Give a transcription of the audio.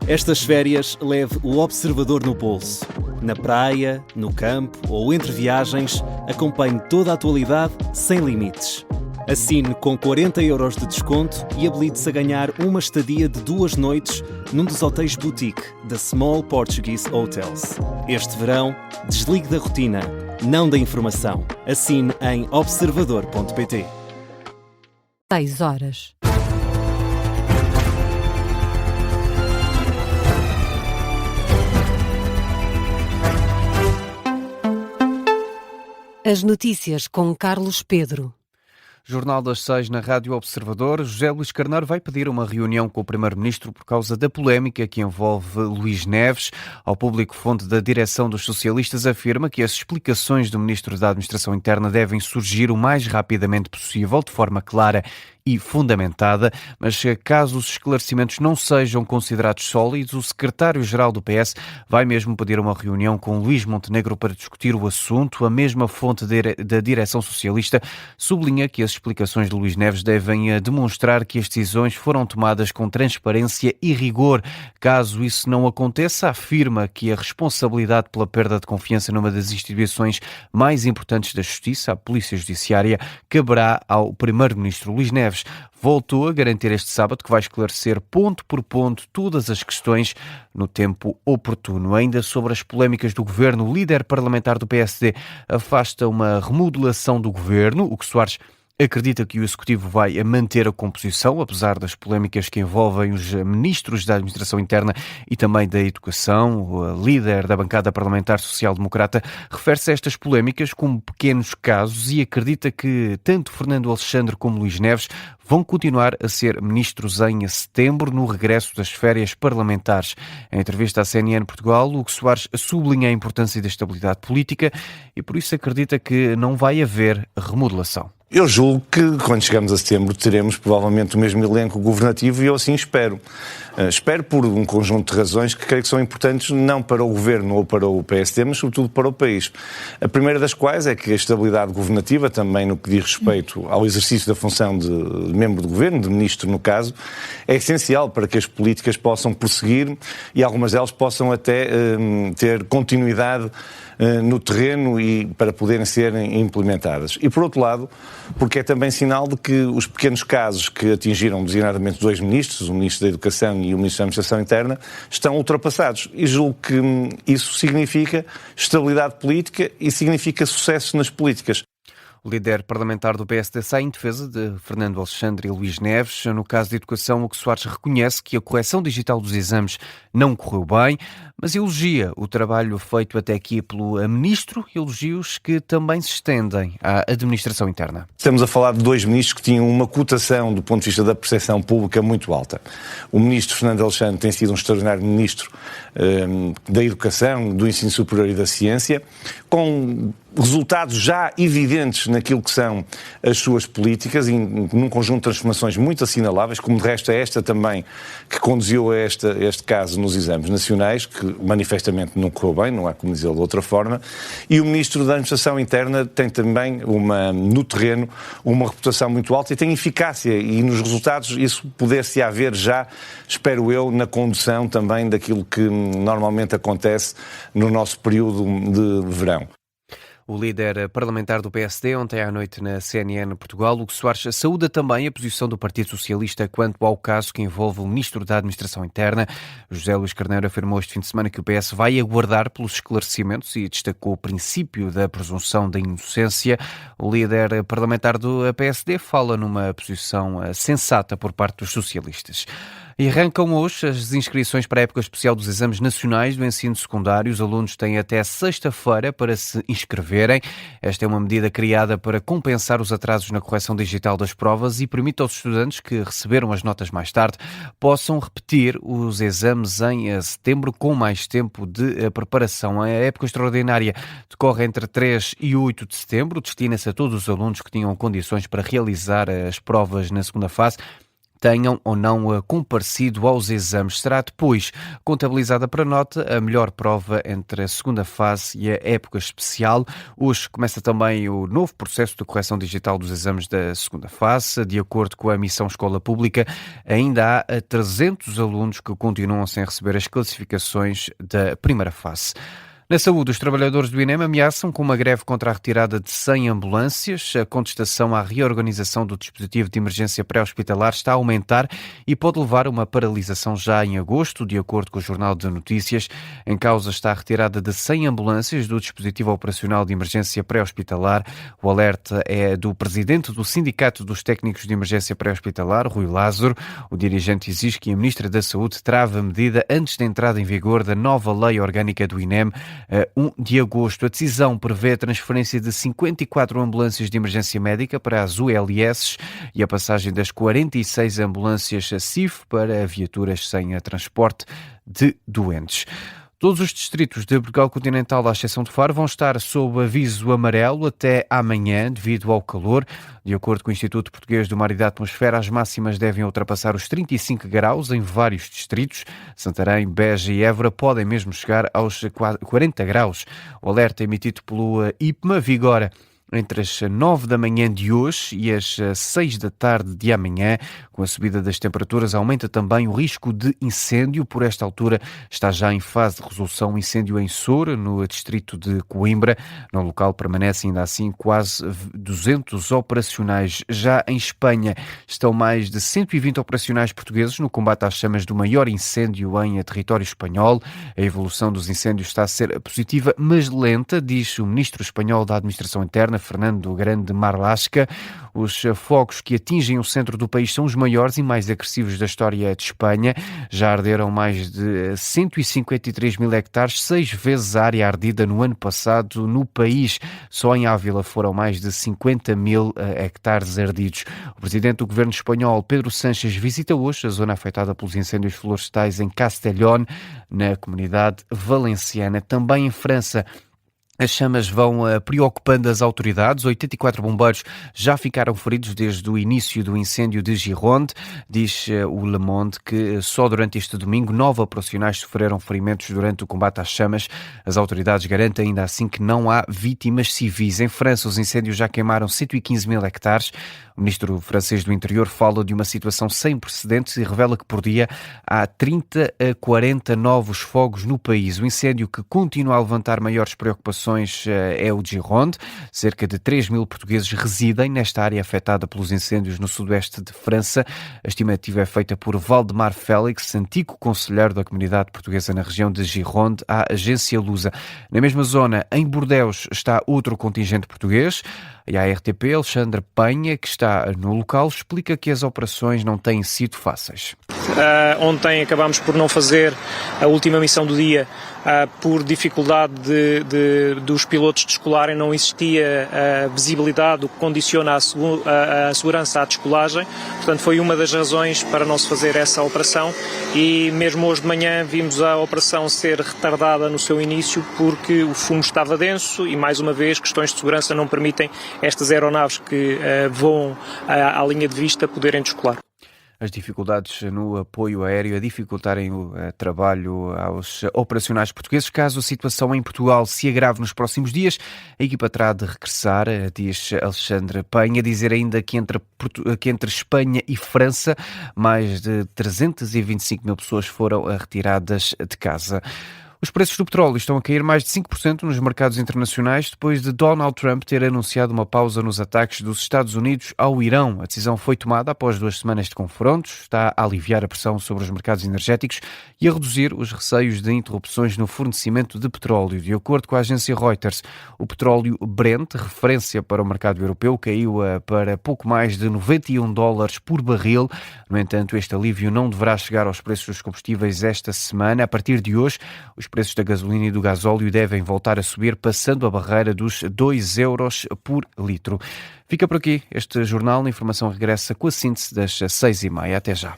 Estas férias leve o Observador no bolso. Na praia, no campo ou entre viagens, acompanhe toda a atualidade sem limites. Assine com 40€ de desconto e habilite-se a ganhar uma estadia de 2 noites num dos hotéis boutique da Small Portuguese Hotels. Este verão, desligue da rotina, não da informação. Assine em observador.pt. 6 horas. As notícias com Carlos Pedro. Jornal das 6 na Rádio Observador. José Luís Carneiro vai pedir uma reunião com o Primeiro-Ministro por causa da polémica que envolve Luís Neves. Ao público, fonte da direção dos socialistas afirma que as explicações do Ministro da Administração Interna devem surgir o mais rapidamente possível, de forma clara e fundamentada, mas caso os esclarecimentos não sejam considerados sólidos, o secretário-geral do PS vai mesmo pedir uma reunião com Luís Montenegro para discutir o assunto. A mesma fonte da direção socialista sublinha que as explicações de Luís Neves devem demonstrar que as decisões foram tomadas com transparência e rigor. Caso isso não aconteça, afirma que a responsabilidade pela perda de confiança numa das instituições mais importantes da Justiça, a Polícia Judiciária, caberá ao Primeiro-Ministro. Luís Neves voltou a garantir este sábado que vai esclarecer ponto por ponto todas as questões no tempo oportuno. Ainda sobre as polémicas do governo, o líder parlamentar do PSD afasta uma remodelação do governo. O que Soares acredita que o Executivo vai manter a composição, apesar das polémicas que envolvem os ministros da Administração Interna e também da Educação. O líder da bancada parlamentar social-democrata refere-se a estas polémicas como pequenos casos e acredita que tanto Fernando Alexandre como Luís Neves vão continuar a ser ministros em setembro, no regresso das férias parlamentares. Em entrevista à CNN Portugal, Hugo Soares sublinha a importância da estabilidade política e por isso acredita que não vai haver remodelação. Eu julgo que, quando chegamos a setembro, teremos provavelmente o mesmo elenco governativo e eu assim espero. Espero por um conjunto de razões que creio que são importantes não para o Governo ou para o PSD, mas sobretudo para o país. A primeira das quais é que a estabilidade governativa, também no que diz respeito ao exercício da função de membro do Governo, de Ministro no caso, é essencial para que as políticas possam prosseguir e algumas delas possam até ter continuidade no terreno e para poderem ser implementadas. E por outro lado, porque é também sinal de que os pequenos casos que atingiram designadamente 2 ministros, o Ministro da Educação e o Ministro da Administração Interna, estão ultrapassados. E julgo que isso significa estabilidade política e significa sucesso nas políticas. O líder parlamentar do PSD sai em defesa de Fernando Alexandre e Luís Neves. No caso da educação, o que Soares reconhece que a correção digital dos exames não correu bem, mas elogia o trabalho feito até aqui pelo ministro, elogios que também se estendem à administração interna. Estamos a falar de 2 ministros que tinham uma cotação do ponto de vista da percepção pública muito alta. O ministro Fernando Alexandre tem sido um extraordinário ministro da Educação, do Ensino Superior e da Ciência, com resultados já evidentes naquilo que são as suas políticas e num conjunto de transformações muito assinaláveis, como de resto é esta também que conduziu a este caso nos exames nacionais, que manifestamente não correu bem, não há como dizê-lo de outra forma, e o Ministro da Administração Interna tem também no terreno uma reputação muito alta e tem eficácia e nos resultados isso poder-se haver já, espero eu, na condução também daquilo que normalmente acontece no nosso período de verão. O líder parlamentar do PSD, ontem à noite na CNN Portugal, Hugo Soares, saúda também a posição do Partido Socialista quanto ao caso que envolve o Ministro da Administração Interna. José Luís Carneiro afirmou este fim de semana que o PS vai aguardar pelos esclarecimentos e destacou o princípio da presunção da inocência. O líder parlamentar do PSD fala numa posição sensata por parte dos socialistas. E arrancam hoje as inscrições para a época especial dos exames nacionais do ensino secundário. Os alunos têm até sexta-feira para se inscreverem. Esta é uma medida criada para compensar os atrasos na correção digital das provas e permite aos estudantes que receberam as notas mais tarde possam repetir os exames em setembro com mais tempo de preparação. A época extraordinária decorre entre 3 e 8 de setembro. Destina-se a todos os alunos que tinham condições para realizar as provas na segunda fase. tenham ou não comparecido aos exames. Será depois contabilizada para nota a melhor prova entre a segunda fase e a época especial. Hoje começa também o novo processo de correção digital dos exames da segunda fase. De acordo com a Missão Escola Pública, ainda há 300 alunos que continuam sem receber as classificações da primeira fase. Na saúde, os trabalhadores do INEM ameaçam com uma greve contra a retirada de 100 ambulâncias. A contestação à reorganização do dispositivo de emergência pré-hospitalar está a aumentar e pode levar a uma paralisação já em agosto, de acordo com o Jornal de Notícias. Em causa está a retirada de 100 ambulâncias do dispositivo operacional de emergência pré-hospitalar. O alerta é do presidente do Sindicato dos Técnicos de Emergência Pré-Hospitalar, Rui Lázaro. O dirigente exige que a Ministra da Saúde trave a medida antes da entrada em vigor da nova lei orgânica do INEM, 1 de agosto. A decisão prevê a transferência de 54 ambulâncias de emergência médica para as ULS e a passagem das 46 ambulâncias CIF para viaturas sem transporte de doentes. Todos os distritos de Portugal Continental, à exceção de Faro, vão estar sob aviso amarelo até amanhã, devido ao calor. De acordo com o Instituto Português do Mar e da Atmosfera, as máximas devem ultrapassar os 35 graus em vários distritos. Santarém, Beja e Évora podem mesmo chegar aos 40 graus. O alerta emitido pelo IPMA vigora entre as 9 da manhã de hoje e as 6 da tarde de amanhã. Com a subida das temperaturas, aumenta também o risco de incêndio. Por esta altura, está já em fase de resolução um incêndio em Soura, no distrito de Coimbra. No local permanecem ainda assim quase 200 operacionais. Já em Espanha, estão mais de 120 operacionais portugueses no combate às chamas do maior incêndio em território espanhol. A evolução dos incêndios está a ser positiva, mas lenta, diz o ministro espanhol da Administração Interna, Fernando Grande Marlasca. Os fogos que atingem o centro do país são os maiores e mais agressivos da história de Espanha. Já arderam mais de 153 mil hectares, 6 vezes a área ardida no ano passado no país. Só em Ávila foram mais de 50 mil hectares ardidos. O presidente do governo espanhol, Pedro Sánchez, visita hoje a zona afetada pelos incêndios florestais em Castellón, na comunidade valenciana. Também em França, as chamas vão preocupando as autoridades. 84 bombeiros já ficaram feridos desde o início do incêndio de Gironde. Diz o Le Monde que só durante este domingo 9 operacionais sofreram ferimentos durante o combate às chamas. As autoridades garantem ainda assim que não há vítimas civis. Em França, os incêndios já queimaram 115 mil hectares. O ministro francês do Interior fala de uma situação sem precedentes e revela que por dia há 30 a 40 novos fogos no país. O incêndio que continua a levantar maiores preocupações é o de Gironde. Cerca de 3 mil portugueses residem nesta área afetada pelos incêndios no sudoeste de França. A estimativa é feita por Valdemar Félix, antigo conselheiro da comunidade portuguesa na região de Gironde, à agência Lusa. Na mesma zona, em Bordeus, está outro contingente português. E a RTP, Alexandre Penha, que está no local, explica que as operações não têm sido fáceis. Ontem acabámos por não fazer a última missão do dia por dificuldade dos pilotos descolarem. Não existia visibilidade, o que condiciona a segurança à descolagem. Portanto, foi uma das razões para não se fazer essa operação e mesmo hoje de manhã vimos a operação ser retardada no seu início porque o fumo estava denso e, mais uma vez, questões de segurança não permitem estas aeronaves que voam à linha de vista poderem descolar. As dificuldades no apoio aéreo a dificultarem o trabalho aos operacionais portugueses. Caso a situação em Portugal se agrave nos próximos dias, a equipa terá de regressar, diz Alexandre Penha. Dizer ainda que entre Espanha e França, mais de 325 mil pessoas foram retiradas de casa. Os preços do petróleo estão a cair mais de 5% nos mercados internacionais depois de Donald Trump ter anunciado uma pausa nos ataques dos Estados Unidos ao Irão. A decisão foi tomada após 2 semanas de confrontos, está a aliviar a pressão sobre os mercados energéticos e a reduzir os receios de interrupções no fornecimento de petróleo. De acordo com a agência Reuters, o petróleo Brent, referência para o mercado europeu, caiu para pouco mais de $91 por barril. No entanto, este alívio não deverá chegar aos preços dos combustíveis esta semana. A partir de hoje, os preços da gasolina e do gasóleo devem voltar a subir, passando a barreira dos €2 por litro. Fica por aqui este jornal. A informação regressa com a síntese das 6h30. Até já.